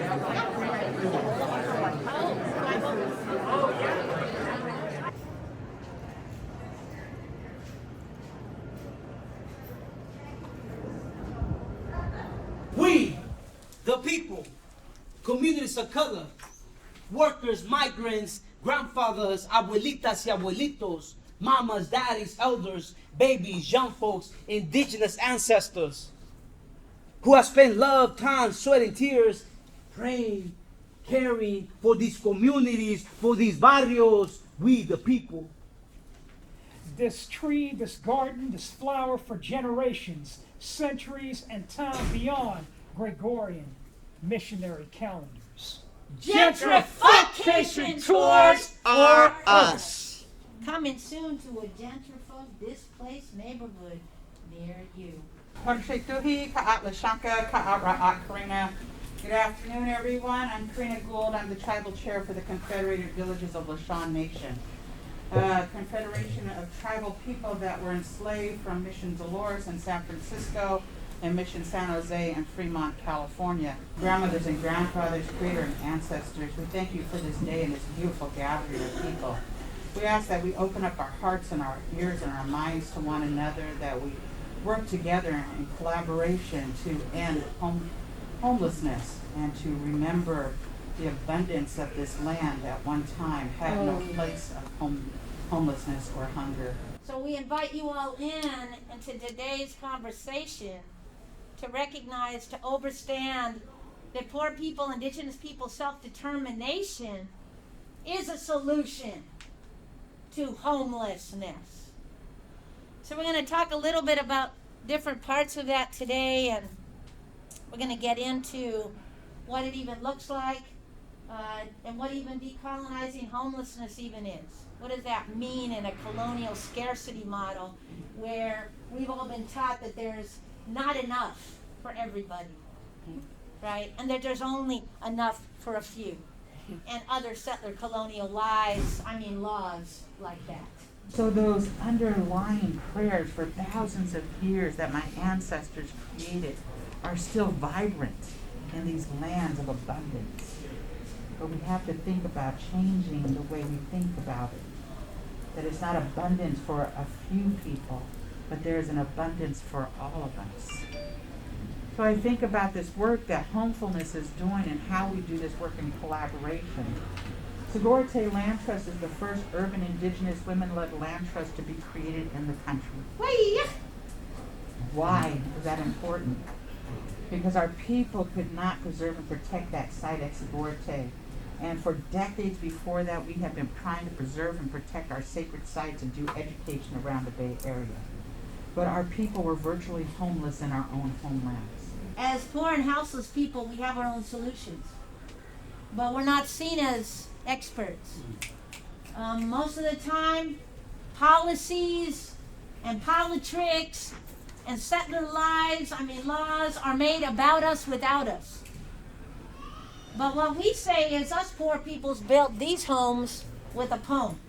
We, the people, communities of color, workers, migrants, grandfathers, abuelitas y abuelitos, mamas, daddies, elders, babies, young folks, indigenous ancestors, who have spent love, time, sweat, and tears praying, caring for these communities, for these barrios, we the people. This tree, this garden, this flower for generations, centuries, and time beyond Gregorian missionary calendars. Gentrification tours are us. Coming soon to a gentrified, displaced neighborhood near you. Corrina. Good afternoon, everyone. I'm Corrina Gould. I'm the tribal chair for the Confederated Villages of Lishawn Nation, a confederation of tribal people that were enslaved from Mission Dolores in San Francisco and Mission San Jose and Fremont, California. Grandmothers and grandfathers, creator and ancestors, we thank you for this day and this beautiful gathering of people. We ask that we open up our hearts and our ears and our minds to one another, that we work together in collaboration to end homelessness and to remember the abundance of this land at one time had no place of homelessness or hunger. So we invite you all into today's conversation to recognize, to understand that poor people, indigenous people, self-determination is a solution to homelessness. So we're going to talk a little bit about different parts of that today, and we're going to get into what it even looks like, and what even decolonizing homelessness even is. What does that mean in a colonial scarcity model where we've all been taught that there's not enough for everybody, right? And that there's only enough for a few. And other settler colonial laws like that. So those underlying prayers for thousands of years that my ancestors created are still vibrant in these lands of abundance. But we have to think about changing the way we think about it. That it's not abundance for a few people, but there's an abundance for all of us. So I think about this work that Homefulness is doing and how we do this work in collaboration. Sogorea Te Land Trust is the first urban indigenous women-led land trust to be created in the country. Why is that important? Because our people could not preserve and protect that site at Sogorea Te. And for decades before that, we have been trying to preserve and protect our sacred sites and do education around the Bay Area. But our people were virtually homeless in our own homelands. As poor and houseless people, we have our own solutions. But we're not seen as experts. Most of the time, policies and politics and settler laws are made about us without us. But what we say is us poor peoples built these homes with a poem.